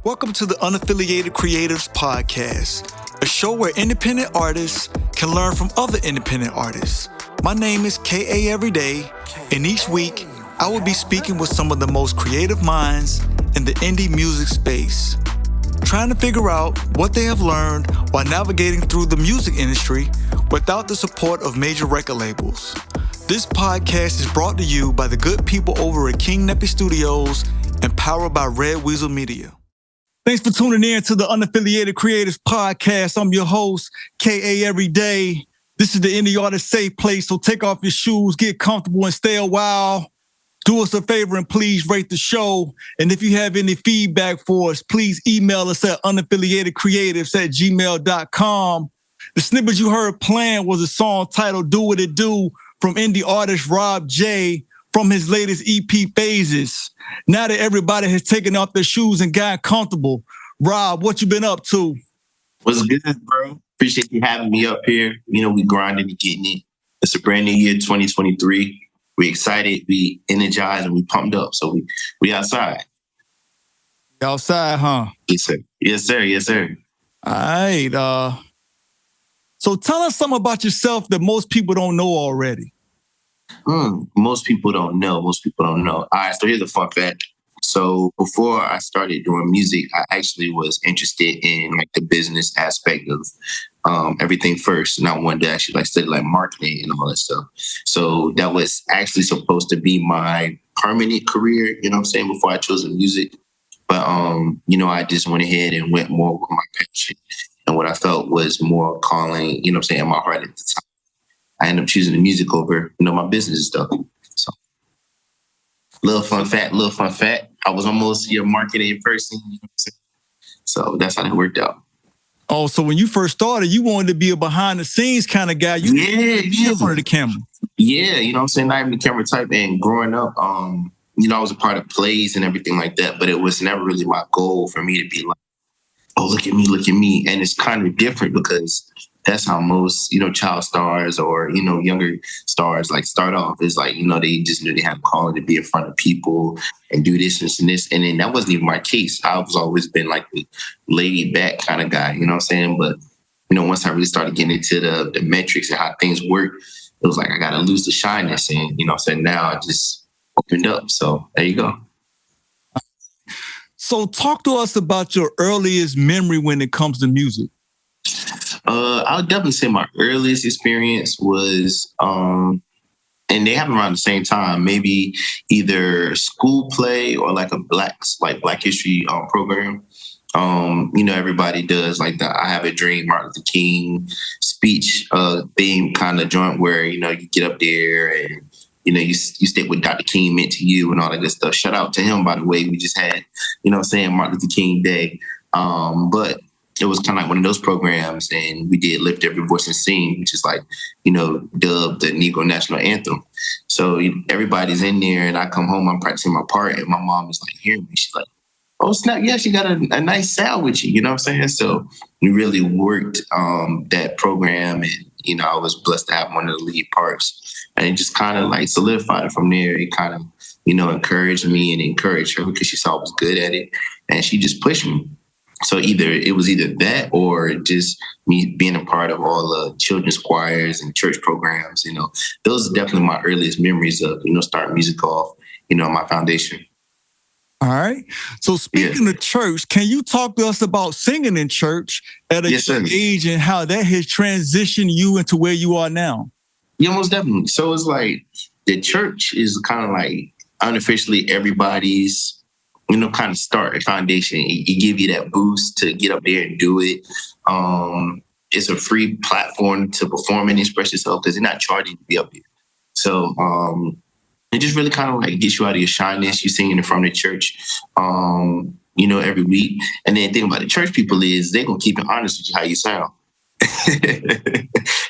Welcome to the Unaffiliated Creatives Podcast, a show where independent artists can learn from other independent artists. My name is kaeveryday, and each week I will be speaking with some of the most creative minds in the indie music space, trying to figure out what they have learned while navigating through the music industry without the support of major record labels. This podcast is brought to you by the good people over at King Neppy Studios and powered by Red Weasel Media. Thanks for tuning in to the Unaffiliated Creatives Podcast. I'm your host, kaeveryday. This is the indie artist safe place, so take off your shoes, get comfortable, and stay a while. Do us a favor and please rate the show. And if you have any feedback for us, please email us at unaffiliatedcreatives@gmail.com. The snippet you heard playing was a song titled Do What It Do from indie artist Rob J from his latest EP, Phases. Now that everybody has taken off their shoes and gotten comfortable, Rob, what you been up to? What's good, bro? Appreciate you having me up here. You know, we grinding and getting it. It's a brand new year, 2023. We excited, we energized, and we pumped up. So we outside. Outside, huh? Yes, sir. Yes, sir. Yes, sir. All right. So tell us something about yourself that most people don't know already. Most people don't know. All right, so here's a fun fact. So before I started doing music, I actually was interested in like the business aspect of everything first. And I wanted to actually study marketing and all that stuff. So that was actually supposed to be my permanent career, you know what I'm saying, before I chose the music. But, I just went ahead and went more with my passion and what I felt was more calling, you know what I'm saying, in my heart at the time. I ended up choosing the music over, my business and stuff. So, little fun fact. I was almost your marketing person. You know what I'm saying? So that's how that worked out. Oh, so when you first started, you wanted to be a behind the scenes kind of guy. You in front of the camera. Yeah, you know what I'm saying? Not even the camera type. And growing up, I was a part of plays and everything like that, but it was never really my goal for me to be like, oh, look at me. And it's kind of different because that's how most, child stars or, younger stars start off is they just knew they had a calling to be in front of people and do this and this. And then that wasn't even my case. I was always been the laid back kind of guy, you know what I'm saying? But, once I really started getting into the metrics and how things work, it was I got to lose the shyness. And, now I just opened up. So there you go. So talk to us about your earliest memory when it comes to music. I would definitely say my earliest experience was, and they happen around the same time, maybe either school play or a Black History program. Everybody does the I Have a Dream, Martin Luther King speech theme kind of joint where, you get up there and, you stick with Dr. King meant to you and all that good stuff. Shout out to him, by the way. We just had, Martin Luther King Day. But it was kind of one of those programs, and we did Lift Every Voice and Sing, which is dubbed the Negro National Anthem. So everybody's in there, and I come home, I'm practicing my part, and my mom is hearing me. She's like, oh, snap, yeah, she got a nice sound with you, you know what I'm saying? So we really worked that program, and, I was blessed to have one of the lead parts. And it just kind of solidified it from there. It kind of, encouraged me and encouraged her because she saw I was good at it, and she just pushed me. So it was either that or just me being a part of all the children's choirs and church programs. Those are definitely my earliest memories of, starting music off, my foundation. All right. So speaking of church, can you talk to us about singing in church at a young age and how that has transitioned you into where you are now? Yeah, most definitely. So it's the church is kind of unofficially everybody's, kind of start a foundation. It give you that boost to get up there and do it. It's a free platform to perform and express yourself because they're not charging to be up there. So it just really kind of gets you out of your shyness. You're singing in front of the church, every week. And then the thing about the church people is they're going to keep it honest with you how you sound.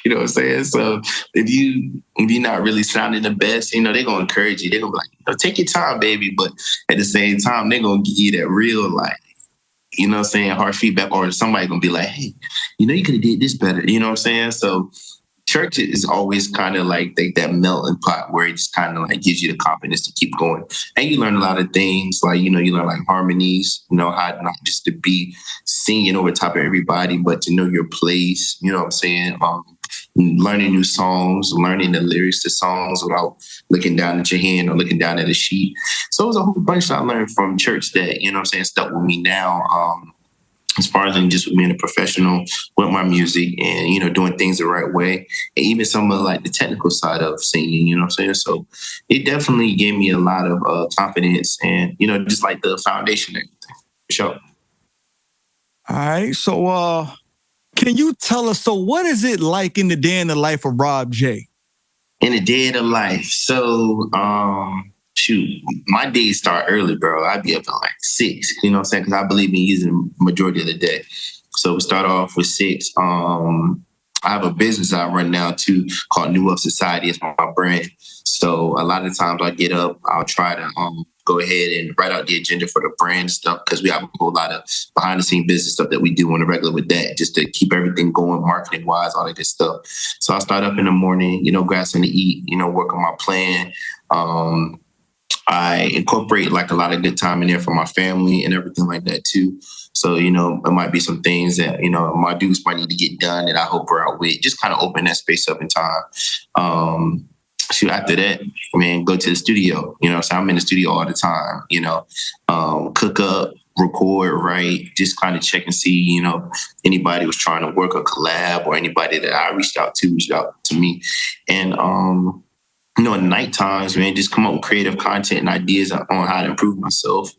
You know what I'm saying? So if you're not really sounding the best, they're going to encourage you. They're going to be take your time, baby. But at the same time, they're going to give you that real, hard feedback, or somebody going to be like, hey, you could have did this better. You know what I'm saying? So church is always kind of like that melting pot where it just kind of like gives you the confidence to keep going. And you learn a lot of things, like, you learn like harmonies, how not just to be singing over top of everybody, but to know your place, you know what I'm saying? Learning new songs, learning the lyrics to songs without looking down at your hand or looking down at a sheet. So it was a whole bunch that I learned from church that, stuck with me now. As far as just being a professional with my music and, doing things the right way, and even some of like the technical side of singing, you know what I'm saying? So it definitely gave me a lot of confidence and, just like the foundation and everything. For sure. All right. So can you tell us, so what is it like in the day in the life of Rob J? In the day of the life. So, shoot, my days start early, bro. I'd be up at like 6, you know what I'm saying? Because I believe in using the majority of the day. So we start off with 6. I have a business I run now too called New Up Society. It's my brand. So a lot of times I get up, I'll try to go ahead and write out the agenda for the brand stuff, because we have a whole lot of behind the scene business stuff that we do on the regular with that, just to keep everything going marketing wise, all that good stuff. So I start up in the morning, grab something to eat, work on my plan. I incorporate like a lot of good time in there for my family and everything like that too. So, it might be some things that, my dudes might need to get done that I help her out with, just kind of open that space up in time. After that, man, go to the studio, so I'm in the studio all the time, cook up, record, write, just kind of check and see, anybody was trying to work a collab or anybody that I reached out to me. And, in night times, man, just come up with creative content and ideas on how to improve myself.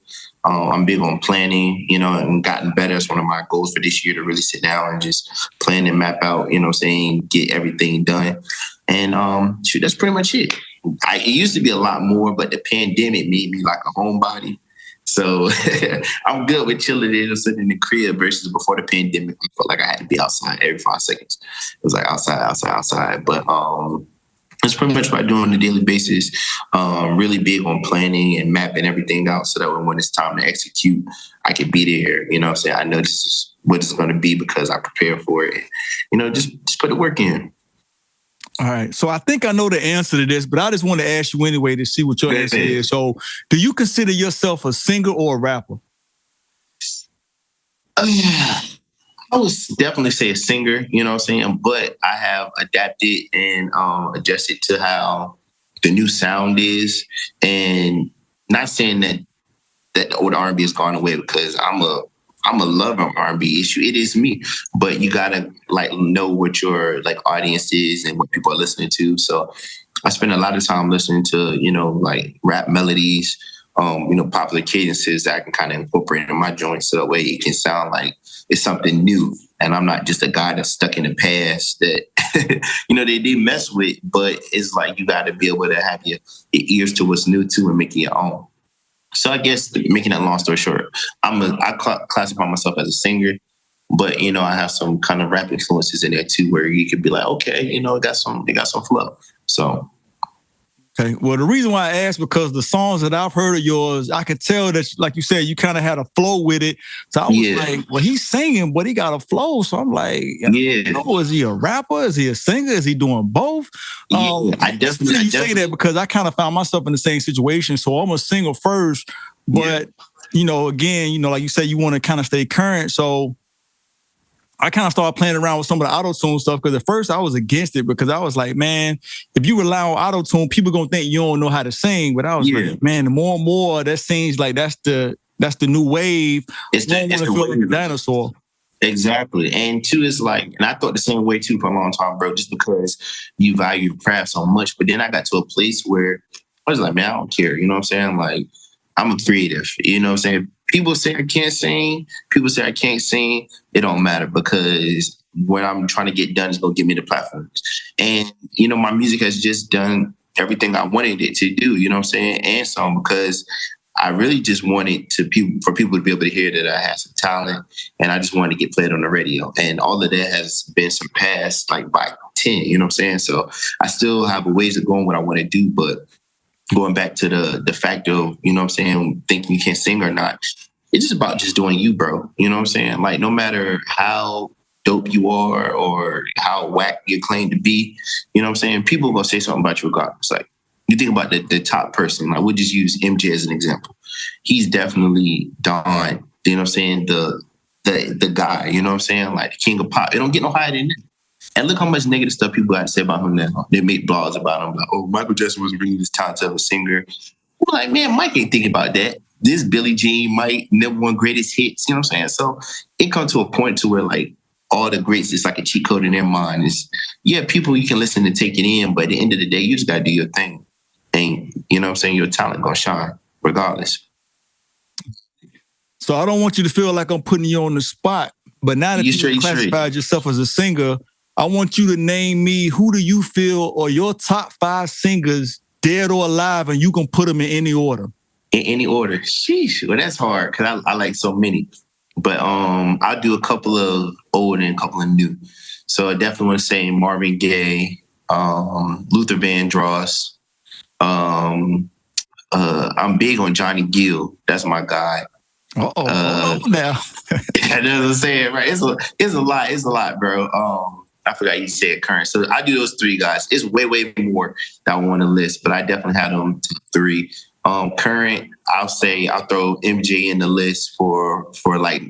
I'm big on planning, and gotten better. It's one of my goals for this year, to really sit down and just plan and map out, get everything done. And that's pretty much it. It used to be a lot more, but the pandemic made me like a homebody. So I'm good with chilling sitting in the crib versus before the pandemic. I felt like I had to be outside every 5 seconds. It was like outside. But that's pretty much what I do on a daily basis. Really big on planning and mapping everything out so that when it's time to execute, I can be there. I know this is what it's going to be because I prepare for it. Just put the work in. All right. So I think I know the answer to this, but I just want to ask you anyway to see what your answer is. So do you consider yourself a singer or a rapper? I would definitely say a singer, but I have adapted and adjusted to how the new sound is. And not saying that the old R&B has gone away, because I'm a lover of R&B. It is me, but you gotta like know what your like audience is and what people are listening to. So I spend a lot of time listening to, like rap melodies, popular cadences that I can kind of incorporate in my joints, so that way it can sound like it's something new. And I'm not just a guy that's stuck in the past that, they did mess with, but it's like you got to be able to have your ears to what's new too and make it your own. So I guess, making that long story short, I classify myself as a singer, but, I have some kind of rap influences in there too, where you could be like, okay, it got some flow. So. Okay. Well, the reason why I asked, because the songs that I've heard of yours, I could tell that, like you said, you kind of had a flow with it. So I was like, well, he's singing, but he got a flow. So I'm like, is he a rapper? Is he a singer? Is he doing both? I definitely say that because I kind of found myself in the same situation. So I'm a singer first, but again, like you said, you want to kind of stay current. So I kind of started playing around with some of the auto-tune stuff, because at first I was against it, because I was like, man, if you rely on auto-tune, people going to think you don't know how to sing. But I was like, man, the more and more that seems like that's the new wave. It's the feel like a dinosaur. Exactly. And two is like, and I thought the same way too for a long time, bro, just because you value your craft so much. But then I got to a place where I was like, man, I don't care. You know what I'm saying? Like, I'm a creative. You know what I'm saying? People say I can't sing. People say I can't sing. It don't matter, because what I'm trying to get done is going to give me the platforms. And, my music has just done everything I wanted it to do, you know what I'm saying? And some, because I really just wanted for people to be able to hear that I had some talent, and I just wanted to get played on the radio. And all of that has been surpassed like by 10, you know what I'm saying? So I still have a ways to go on what I want to do, but going back to the fact of, you know what I'm saying, thinking you can't sing or not, it's just about just doing you, bro. You know what I'm saying? Like, no matter how dope you are or how whack you claim to be. You know what I'm saying? People are gonna say something about you regardless. Like you think about the top person, like we'll just use MJ as an example. He's definitely Don, you know what I'm saying, the guy, you know what I'm saying? Like the king of pop. It don't get no higher than that. And look how much negative stuff people got to say about him now. They make blogs about him, like, oh, Michael Jackson wasn't really this talented of a singer. We're like, man, Mike ain't thinking about that. This Billie Jean, Mike, never won greatest hits, you know what I'm saying? So it comes to a point to where like all the greats, it's like a cheat code in their mind. Is yeah, people you can listen and take it in, but at the end of the day, you just gotta do your thing. And you know what I'm saying, your talent gonna shine regardless. So I don't want you to feel like I'm putting you on the spot, but now that you classified yourself as a singer, I want you to name me who do you feel are your top 5 singers, dead or alive, and you can put them in any order. In any order. Sheesh. Well, that's hard because I like so many. But I'll do a couple of old and a couple of new. So I definitely want to say Marvin Gaye, Luther Vandross. I'm big on Johnny Gill. That's my guy. Now. That's what I'm saying, right? It's a lot, bro. I forgot you said current. So I do those 3 guys. It's way more that I want to list, but I definitely had them to 3. Current, I'll throw MJ in the list for like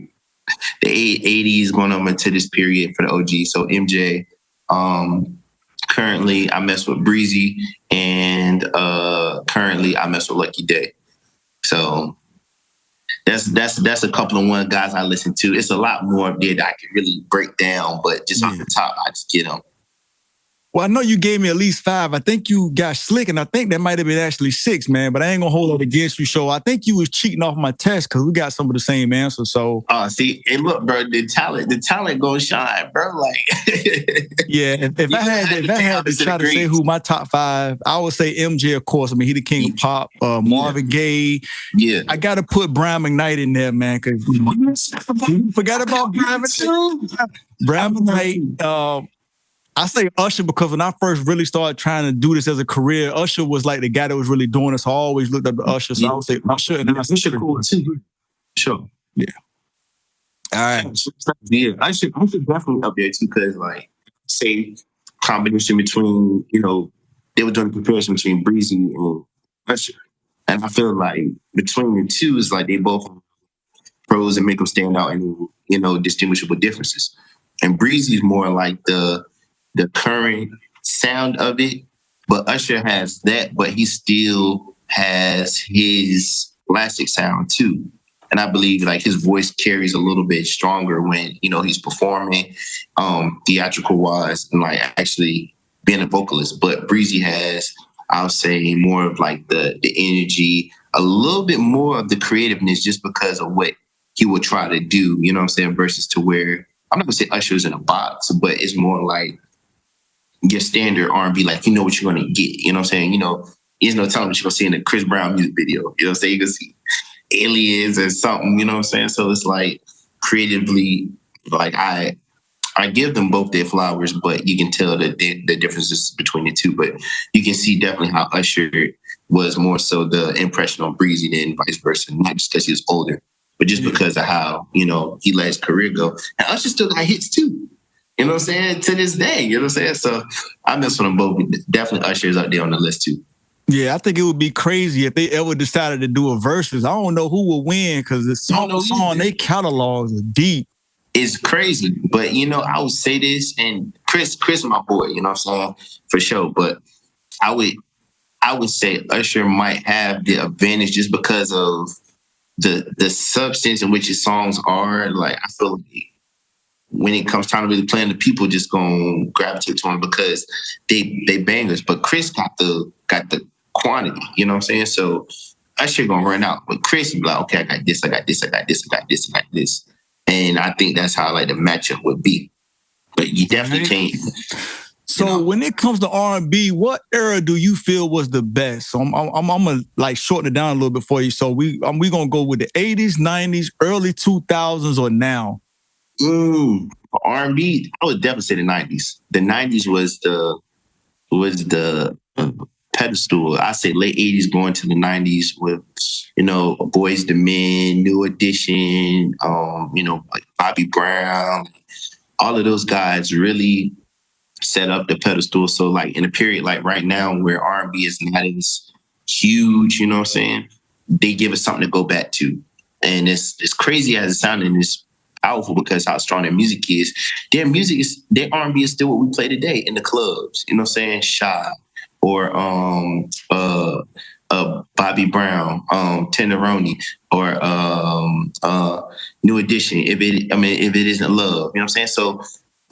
the 80s going on into this period for the OG. So MJ. Currently, I mess with Breezy, and currently I mess with Lucky Day. So that's a couple of one guys I listen to. It's a lot more up there that I can really break down, but just off the top, I just get them. Well, I know you gave me at least 5. I think you got slick, and I think that might have been actually 6, man. But I ain't gonna hold it against you, so I think you was cheating off my test because we got some of the same answers. So, see, and look, bro, the talent gonna shine, bro. Like, yeah. If I had to try to say who my top 5, I would say MJ, of course. I mean, he the king of pop. Marvin Gaye. Yeah, I gotta put Brian McKnight in there, man, because forgot about Brian McKnight. Brian McKnight. I say Usher because when I first really started trying to do this as a career, Usher was like the guy that was really doing it. So I always looked up to Usher. So I would say Usher. And Usher cool too. Sure. Yeah. All right. Yeah, I should definitely up there too because like say combination between, you know, they were doing a comparison between Breezy and Usher. And I feel like between the two is like they both pros and make them stand out and, you know, distinguishable differences. And Breezy is more like the current sound of it, but Usher has that, but he still has his classic sound too. And I believe like his voice carries a little bit stronger when, you know, he's performing theatrical wise and like actually being a vocalist. But Breezy has, I'll say, more of like the energy, a little bit more of the creativeness just because of what he would try to do, you know what I'm saying, versus to where, I'm not gonna say Usher's in a box, but it's more like your standard R&B, like you know what you're gonna get. You know what I'm saying? You know, there's no telling what you're gonna see in a Chris Brown music video. You know what I'm saying? You can see aliens or something, you know what I'm saying? So it's like creatively, like I give them both their flowers, but you can tell that the differences between the two. But you can see definitely how Usher was more so the impression on Breezy than vice versa, not just because he was older, but just because of how, you know, he let his career go. And Usher still got hits too. You know what I'm saying? To this day, you know what I'm saying? So I mess with them both. Definitely Usher is up there on the list too. Yeah, I think it would be crazy if they ever decided to do a versus. I don't know who will win because the song they catalogs are deep. It's crazy. But, you know, I would say this, and Chris, my boy, you know what I'm saying? For sure. But I would say Usher might have the advantage just because of the substance in which his songs are. Like, I feel like when it comes time to really playing, the people just gonna gravitate to him because they bangers. But Chris got the quantity, you know what I'm saying? So Usher gonna run out. But Chris be like, okay, I got this, I got this, I got this, I got this, I got this. And I think that's how like the matchup would be. But you definitely can't. So when it comes to R&B, what era do you feel was the best? So I'm gonna like shorten it down a little bit for you. So we gonna go with the 80s, 90s, early 2000s, or now? For R&B, I would definitely say the 90s. The 90s was the pedestal. I say late 80s going to the 90s with, you know, Boyz II Men, New Edition, you know, like Bobby Brown, all of those guys really set up the pedestal. So like in a period like right now where R&B is not as huge, you know what I'm saying? They give us something to go back to. And it's crazy as it sounds, and it's powerful because how strong their music is. Their R&B is still what we play today in the clubs. You know what I'm saying? Shy or Bobby Brown, Tenderoni, or New Edition. If it isn't love, you know what I'm saying? So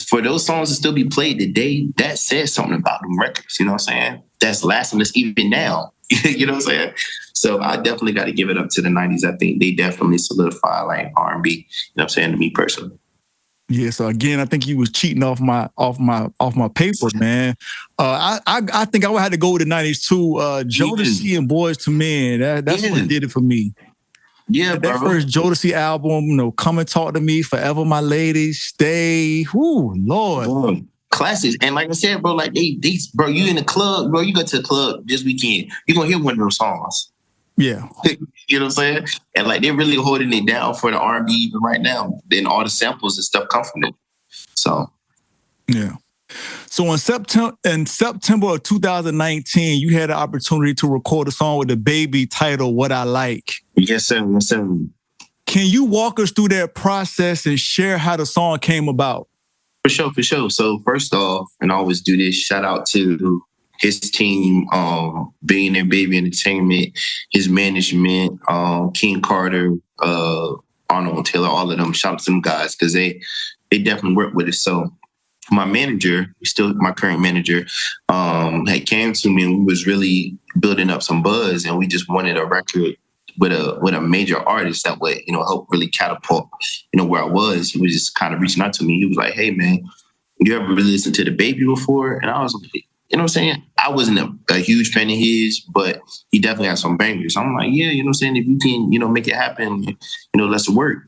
for those songs to still be played today, that says something about them records. You know what I'm saying? That's lasting us even now. You know what I'm saying? So I definitely got to give it up to the '90s. I think they definitely solidify like R&B. You know what I'm saying, to me personally. Yeah, so again, I think you was cheating off my paper, man. I think I would have to go with the '90s too. Jodeci and Boys to Men. That's what did it for me. Yeah, that first Jodeci album, Come and Talk to Me, Forever My Lady, Stay. Whoo, Lord. Classics. And like I said, bro, like these, bro, you in the club, bro, you go to the club this weekend, you're gonna hear one of those songs. Yeah. You know what I'm saying? And like they're really holding it down for the R&B even right now. Then all the samples and stuff come from it. So yeah. So in September of 2019, you had the opportunity to record a song with the Baby titled What I Like. Yes, sir. Yes, sir. Can you walk us through that process and share how the song came about? For sure. So first off, and I always do this, shout out to his team, Billionaire Baby Entertainment, his management, King Carter, Arnold Taylor, all of them. Shout out to them guys because they definitely work with us. So my manager, still my current manager, had came to me and we was really building up some buzz, and we just wanted a record with a major artist that would, help really catapult, where I was. He was just kind of reaching out to me. He was like, "Hey man, you ever really listened to the Baby before?" And I was like, you know what I'm saying? I wasn't a huge fan of his, but he definitely had some bangers. I'm like, yeah, you know what I'm saying? If you can, make it happen, let's work.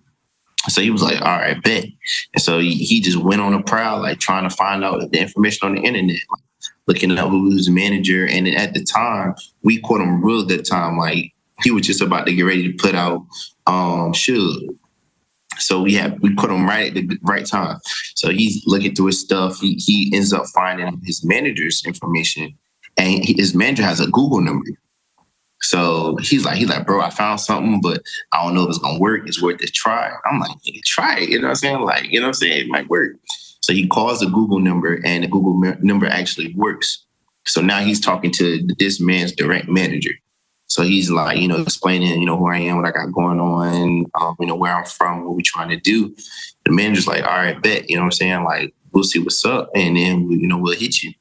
So he was like, all right, bet. And so he just went on a prowl, like trying to find out the information on the internet, like, looking up who was the manager. And at the time, we caught him real good time. Like he was just about to get ready to put out Suge. So we caught him right at the right time. So he's looking through his stuff. He ends up finding his manager's information, and his manager has a Google number. So he's like, bro, I found something, but I don't know if it's gonna work. It's worth a try. I'm like, try it. You know what I'm saying? Like, you know what I'm saying? It might work. So he calls the Google number, and the Google number actually works. So now he's talking to this man's direct manager. So he's like, explaining, who I am, what I got going on, where I'm from, what we're trying to do. The manager's like, all right, bet, you know what I'm saying? Like, we'll see what's up, and then, we'll hit you.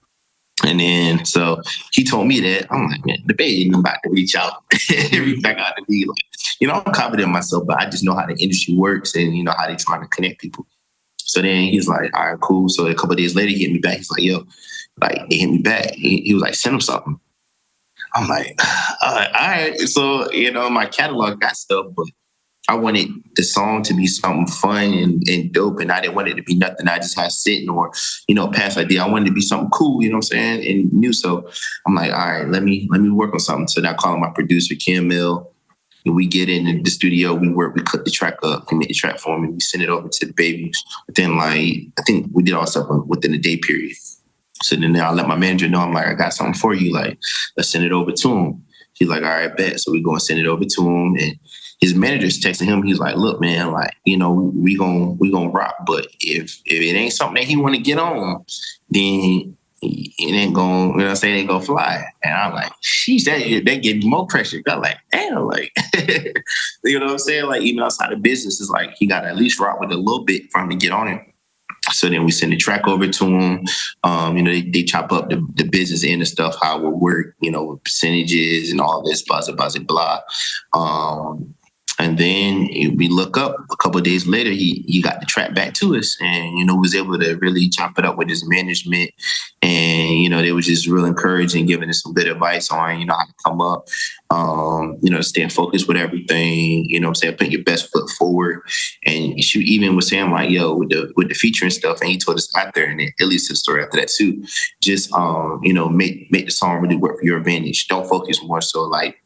And then, so he told me that. I'm like, man, the Baby ain't about to reach out. Reach back out to me. Like, I'm confident in myself, but I just know how the industry works and, how they're trying to connect people. So then he's like, all right, cool. So a couple of days later, he hit me back. He's like, yo, like, they hit me back. He was like, send him something. I'm like, all right. So, my catalog got stuff, but I wanted the song to be something fun and dope, and I didn't want it to be nothing I just had sitting or, past idea. I wanted it to be something cool, you know what I'm saying, and new. So I'm like, all right, let me work on something. So now I call my producer, Kim Mill, and we get in the studio, we cut the track up, we made the track for him, and we send it over to the Baby. Within I think we did all stuff within a day period. So then I let my manager know, I'm like, I got something for you. Like, let's send it over to him. He's like, all right, bet. So we go and send it over to him. And his manager's texting him. He's like, look, man, like, we gonna rock. But if it ain't something that he want to get on, then it ain't gonna, it ain't gonna fly. And I'm like, sheesh, that gave me more pressure. I'm like, damn, like, you know what I'm saying? Like, even outside of business, it's like, he got to at least rock with it a little bit for him to get on it. So then we send the track over to them. They chop up the business end of stuff, how it will work, percentages and all this, blah, blah, blah. And then we look up a couple of days later, he got the track back to us and, was able to really chop it up with his management. And, they was just real encouraging, giving us some good advice on, how to come up, staying focused with everything, putting your best foot forward. And she even was saying like, yo, with the featuring stuff, and he told us out there, and it leads to the story after that too, just, make the song really work for your advantage. Don't focus more so like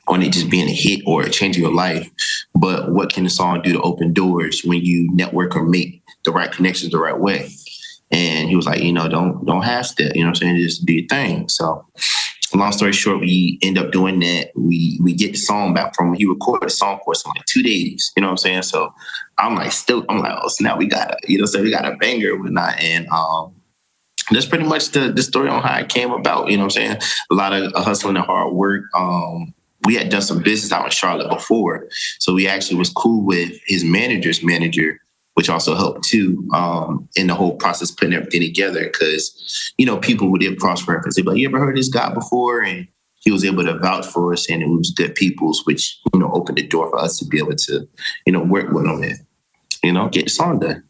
on it just being a hit or changing your life, but what can the song do to open doors when you network or make the right connections the right way. And he was like, don't half step, you know what I'm saying? Just do your thing. So long story short, we end up doing that. We get the song back from him. He recorded the song for us in like 2 days, you know what I'm saying? So I'm like, oh, so now we got a banger and whatnot. And that's pretty much the story on how it came about, you know what I'm saying? A lot of hustling and hard work. We had done some business out in Charlotte before. So we actually was cool with his manager's manager, which also helped too, in the whole process, putting everything together. Because, people would get cross-reference. They'd be like, you ever heard this guy before? And he was able to vouch for us, and it was good peoples, which, opened the door for us to be able to, work with them and, get the song done.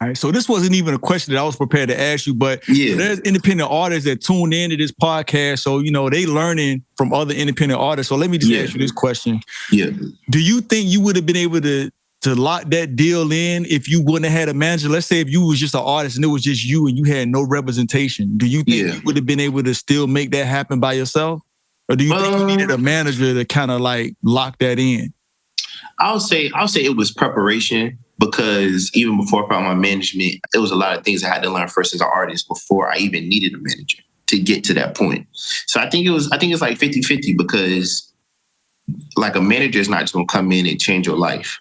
All right, so this wasn't even a question that I was prepared to ask you, but there's independent artists that tune into this podcast. So, they learning from other independent artists. So let me just ask you this question. Yeah. Do you think you would have been able to lock that deal in if you wouldn't have had a manager? Let's say if you was just an artist and it was just you and you had no representation. Do you think you would have been able to still make that happen by yourself? Or do you think you needed a manager to kind of like lock that in? I'll say it was preparation, because even before I found my management, there was a lot of things I had to learn first as an artist before I even needed a manager to get to that point. So I think it's like 50-50, because like a manager is not just gonna come in and change your life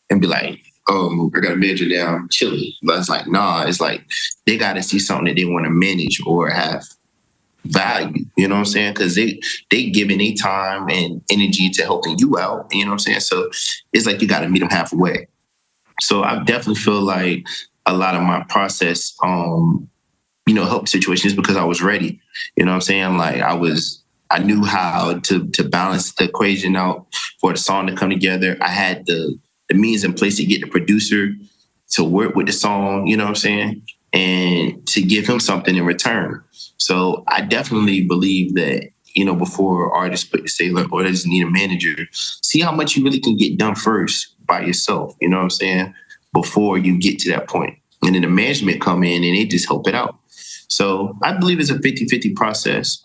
and be like, I got a manager now, I'm chilling. But it's like, nah, it's like they gotta see something that they want to manage or have value, you know what I'm saying? Because they giving their time and energy to helping you out, you know what I'm saying? So it's like you gotta meet them halfway. So I definitely feel like a lot of my process, help situations because I was ready. You know what I'm saying? Like I knew how to balance the equation out for the song to come together. I had the means in place to get the producer to work with the song, you know what I'm saying? And to give him something in return. So I definitely believe that, before artists say, look, or they just need a manager, see how much you really can get done first by yourself, you know what I'm saying? Before you get to that point. And then the management come in and they just help it out. So I believe it's a 50-50 process.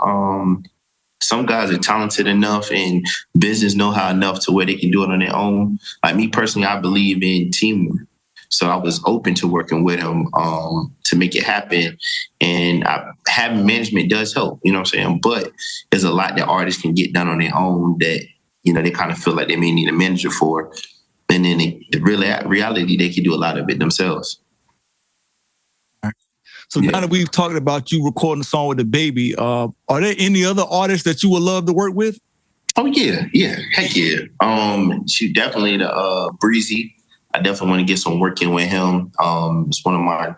Some guys are talented enough and business know-how enough to where they can do it on their own. Like me personally, I believe in teamwork. So I was open to working with him to make it happen. And having management does help, you know what I'm saying? But there's a lot that artists can get done on their own that, they kind of feel like they may need a manager for. And then in reality, they can do a lot of it themselves. So now that we've talked about you recording a song with the baby, are there any other artists that you would love to work with? Oh, yeah. Heck yeah. She definitely Breezy. I definitely want to get some work in with him. It's one of my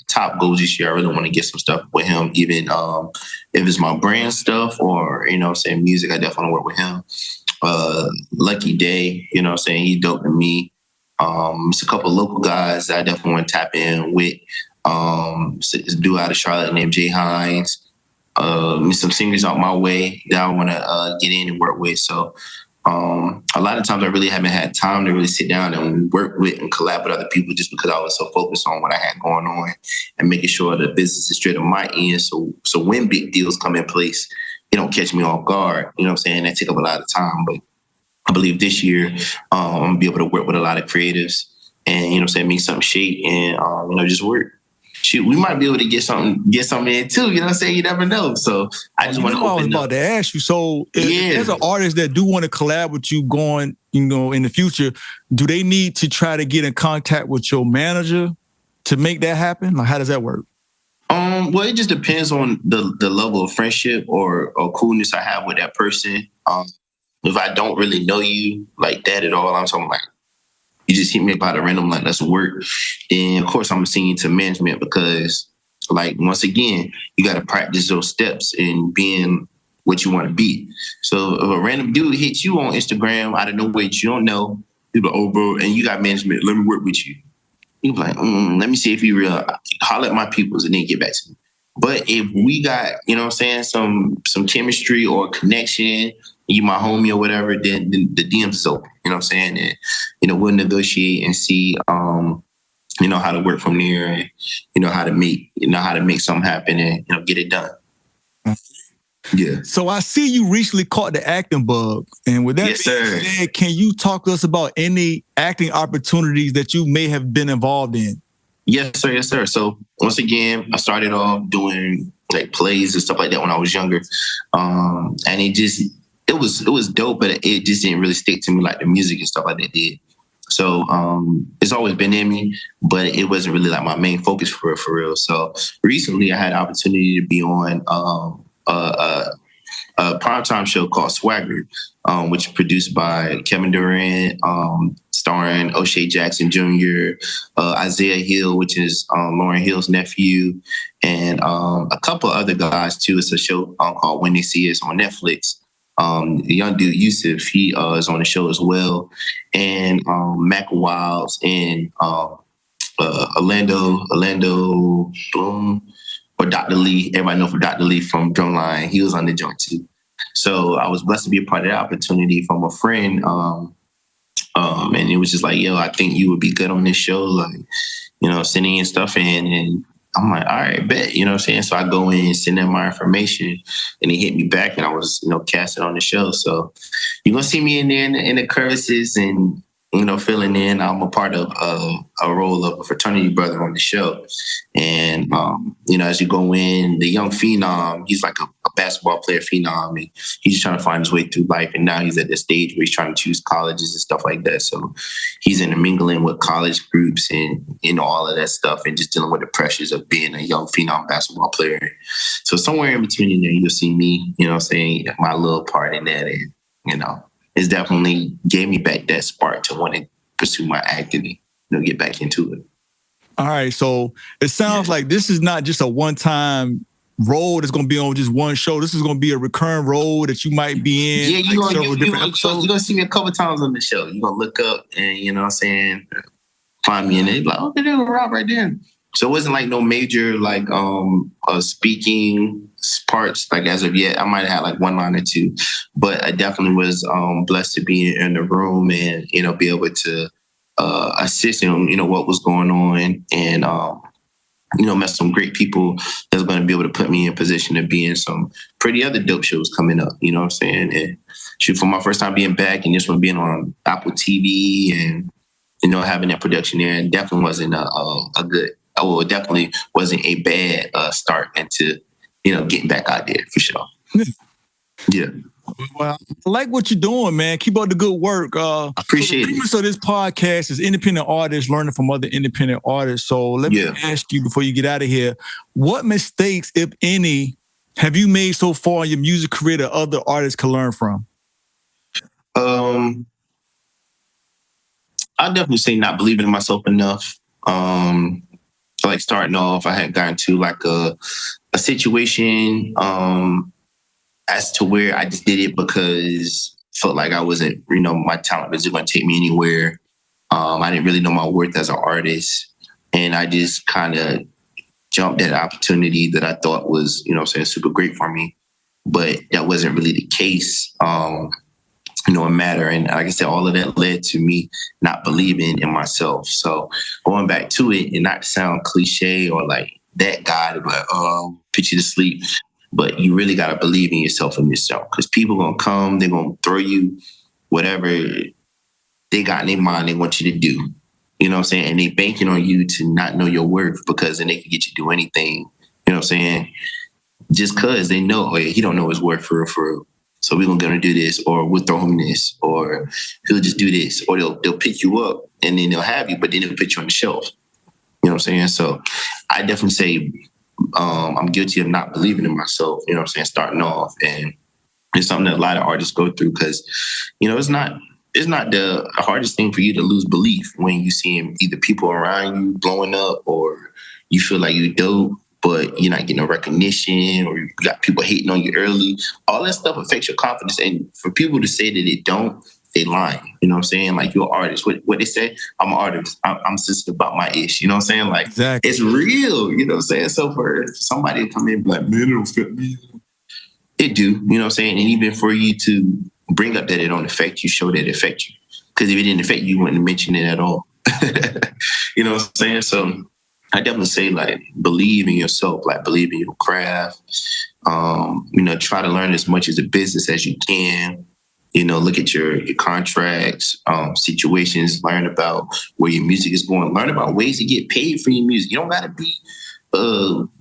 top goals this year. I really want to get some stuff with him, even if it's my brand stuff or, music, I definitely want to work with him. Lucky Day, you know what I'm saying? He's dope to me. It's a couple of local guys that I definitely want to tap in with. It's a dude out of Charlotte named Jay Hines. Some singers out my way that I want to get in and work with. So a lot of times I really haven't had time to really sit down and work with and collab with other people just because I was so focused on what I had going on and making sure the business is straight on my end. So when big deals come in place, they don't catch me off guard. You know what I'm saying? That take up a lot of time. But I believe this year I'm going to be able to work with a lot of creatives and, make something shake and, just work. Shoot, we might be able to get something in too. You know what I'm saying? You never know. So I just want to open up. I was about to ask you. So if there's an artist that do want to collab with you going, in the future, do they need to try to get in contact with your manager to make that happen? Like, how does that work? Well, it just depends on the level of friendship or coolness I have with that person. If I don't really know you like that at all, I'm talking like, you just hit me about a random, like, let's work. And of course, I'm going to send you to management because, like, once again, you got to practice those steps in being what you want to be. So if a random dude hits you on Instagram out of nowhere that you don't know, you're like, oh, bro, and you got management, let me work with you. You're like, let me see if you real. Holler at my peoples and then get back to me. But if we got, some chemistry or connection, you my homie or whatever, then the DMs is open. You know what I'm saying? And, we'll negotiate and see, how to work from there and, how to make something happen and, get it done. Yeah. So I see you recently caught the acting bug. And with that Yes, being sir. said, can you talk to us about any acting opportunities that you may have been involved in? Yes, sir. Yes, sir. So once again, I started off doing like plays and stuff like that when I was younger. And it was dope, but it just didn't really stick to me like the music and stuff like that did. So it's always been in me, but it wasn't really like my main focus for real. So recently I had the opportunity to be on a primetime show called Swagger, which is produced by Kevin Durant, starring O'Shea Jackson Jr., Isaiah Hill, which is Lauryn Hill's nephew, and a couple other guys too. It's a show called When They See Us on Netflix. The young dude Yusuf, he is on the show as well, and Mac Wilds and Orlando Bloom, or Dr. Lee. Everybody know for Dr. Lee from Drumline. He was on the joint too. So I was blessed to be a part of that opportunity from a friend. And it was just like, yo, I think you would be good on this show, like, sending in stuff in. And I'm like, all right, bet, you know what I'm saying? So I go in and send them my information, and he hit me back, and I was, casted on the show. So you're going to see me in there in the choruses and, filling in. I'm a part of a role of a fraternity brother on the show. And, as you go in, the young phenom, he's like a basketball player phenom, and he's just trying to find his way through life. And now he's at the stage where he's trying to choose colleges and stuff like that. So he's intermingling with college groups and all of that stuff, and just dealing with the pressures of being a young phenom basketball player. So somewhere in between there, you'll see me, saying my little part in that. And, it's definitely gave me back that spark to want to pursue my acting, get back into it. All right. So it sounds like this is not just a one-time role that's going to be on just one show. This is going to be a recurring role that you might be in. Yeah, you're going to see me a couple times on the show. You're going to look up and, find me in it. Like, okay, there's Rob right there. So it wasn't like no major, like, speaking parts, like, as of yet. I might have had like one line or two, but I definitely was blessed to be in the room and, be able to assist in, what was going on, and, met some great people that's going to be able to put me in position to be in some pretty other dope shows coming up, you know what I'm saying? And shoot, for my first time being back, and this one being on Apple TV and, having that production there, it definitely wasn't it definitely wasn't a bad start into, getting back out there for sure. Yeah. Well, I like what you're doing, man. Keep up the good work. Appreciate it. So this podcast is independent artists learning from other independent artists. So let me ask you before you get out of here, what mistakes, if any, have you made so far in your music career that other artists can learn from? I'd definitely say not believing in myself enough. Like starting off, I had gotten to like a situation as to where I just did it because I felt like I wasn't, my talent wasn't going to take me anywhere. I didn't really know my worth as an artist. And I just kind of jumped at an opportunity that I thought was, super great for me. But that wasn't really the case, a matter. And like I said, all of that led to me not believing in myself. So going back to it, and not to sound cliche or like that guy, but put you to sleep. But you really got to believe in yourself and yourself, because people going to come, they're going to throw you whatever they got in their mind they want you to do. You know what I'm saying? And they banking on you to not know your worth, because then they can get you to do anything. You know what I'm saying? Just because they know, oh yeah, he don't know his worth for real. So we're going to do this, or we'll throw him this, or he'll just do this, or they'll pick you up and then they'll have you, but then they'll put you on the shelf. You know what I'm saying? So I definitely say I'm guilty of not believing in myself, you know what I'm saying, starting off. And it's something that a lot of artists go through, because, it's not the hardest thing for you to lose belief when you see either people around you blowing up, or you feel like you're dope, but you're not getting no recognition, or you got people hating on you early. All that stuff affects your confidence. And for people to say that it don't, they lying. You know what I'm saying? Like, you're an artist. What they say? I'm an artist. I'm sensitive about my ish. You know what I'm saying? Like, exactly. It's real. You know what I'm saying? So for somebody to come in and be like, man, it don't fit me. It do. You know what I'm saying? And even for you to bring up that it don't affect you, show that it affects you. Because if it didn't affect you, you wouldn't mention it at all. You know what I'm saying? So I definitely say like believe in yourself, like believe in your craft. Try to learn as much as a business as you can. Look at your contracts, situations, learn about where your music is going, learn about ways to get paid for your music. You don't gotta be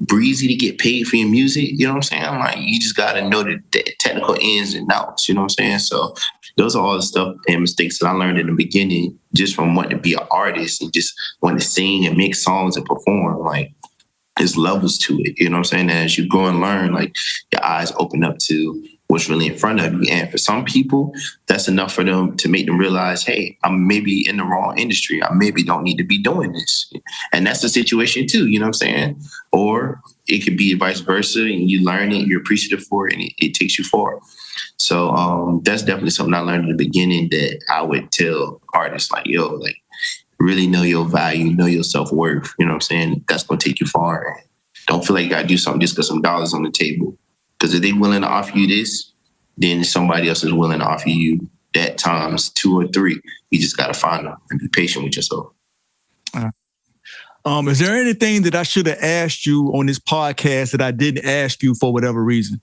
breezy to get paid for your music. You know what I'm saying? Like you just gotta know the technical ins and outs, you know what I'm saying? So those are all the stuff and mistakes that I learned in the beginning just from wanting to be an artist and just wanting to sing and make songs and perform. Like there's levels to it, you know what I'm saying? And as you go and learn, like your eyes open up to what's really in front of you. And for some people, that's enough for them to make them realize, hey, I'm maybe in the wrong industry. I maybe don't need to be doing this. And that's the situation too, you know what I'm saying? Or it could be vice versa and you learn it, you're appreciative for it, and it takes you far. So that's definitely something I learned in the beginning that I would tell artists like, yo, like really know your value, know your self-worth. You know what I'm saying? That's going to take you far. Don't feel like you got to do something just because some dollars on the table. Because if they're willing to offer you this, then somebody else is willing to offer you that times 2 or 3. You just got to find them and be patient with yourself. Is there anything that I should have asked you on this podcast that I didn't ask you for whatever reason?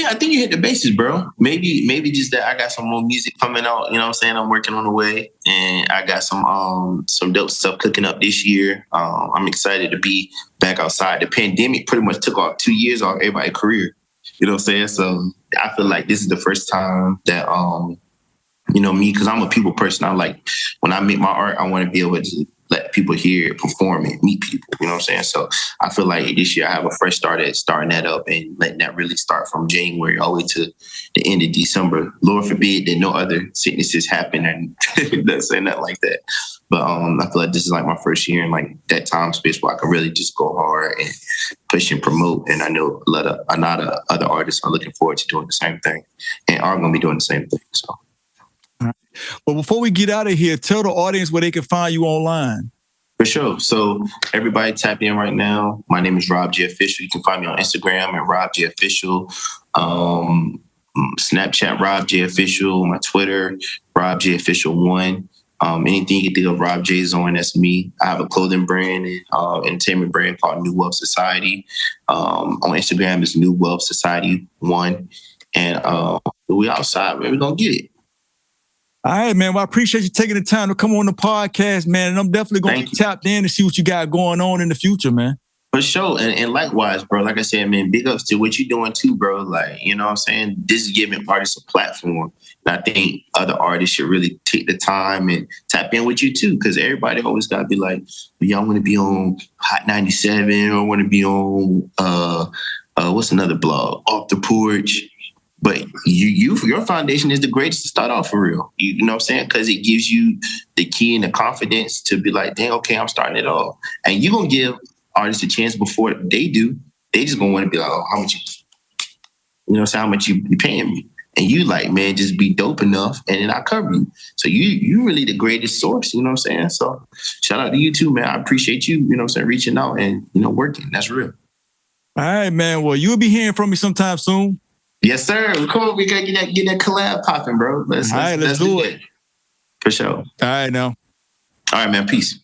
I think you hit the bases, bro. Maybe just that I got some more music coming out. You know what I'm saying? I'm working on the way, and I got some dope stuff cooking up this year. I'm excited to be back outside. The pandemic pretty much took off 2 years off everybody's career. You know what I'm saying? So I feel like this is the first time that me, because I'm a people person. I like when I make my art, I want to be able to let people hear it, perform it, meet people. You know what I'm saying? So I feel like this year I have a fresh start at starting that up and letting that really start from January all the way to the end of December. Lord forbid that no other sicknesses happen and that's saying that like that. But I feel like this is like my first year in like that time space where I can really just go hard and push and promote. And I know a lot of other artists are looking forward to doing the same thing and are going to be doing the same thing. So. But before we get out of here, tell the audience where they can find you online. For sure. So everybody tap in right now. My name is Rob G Official. You can find me on Instagram at Rob G Official. Snapchat Rob J Official. My Twitter Rob J Official 1. Anything you can think of Rob J's on, that's me. I have a clothing brand and entertainment brand called New Wealth Society. On Instagram is New Wealth Society 1. And we outside, man. We're gonna get it. All right, man. Well, I appreciate you taking the time to come on the podcast, man. And I'm definitely going to tap in and see what you got going on in the future, man. For sure. And likewise, bro, like I said, man, big ups to what you're doing too, bro. Like, you know what I'm saying? This is giving artists a platform. And I think other artists should really take the time and tap in with you too. Because everybody always got to be like, y'all want to be on Hot 97 or want to be on, what's another blog? Off the Porch. But your foundation is the greatest to start off for real. You know what I'm saying? Because it gives you the key and the confidence to be like, dang, okay, I'm starting it off. And you're going to give artists a chance before they do. They just going to want to be like, oh, how much how much you paying me? And you like, man, just be dope enough and then I cover you. So you really the greatest source, you know what I'm saying? So shout out to you too, man. I appreciate you, you know what I'm saying, reaching out and, working. That's real. All right, man. Well, you'll be hearing from me sometime soon. Yes, sir. Cool. We gotta get that collab popping, bro. Let's do it. For sure. All right, now. All right, man. Peace.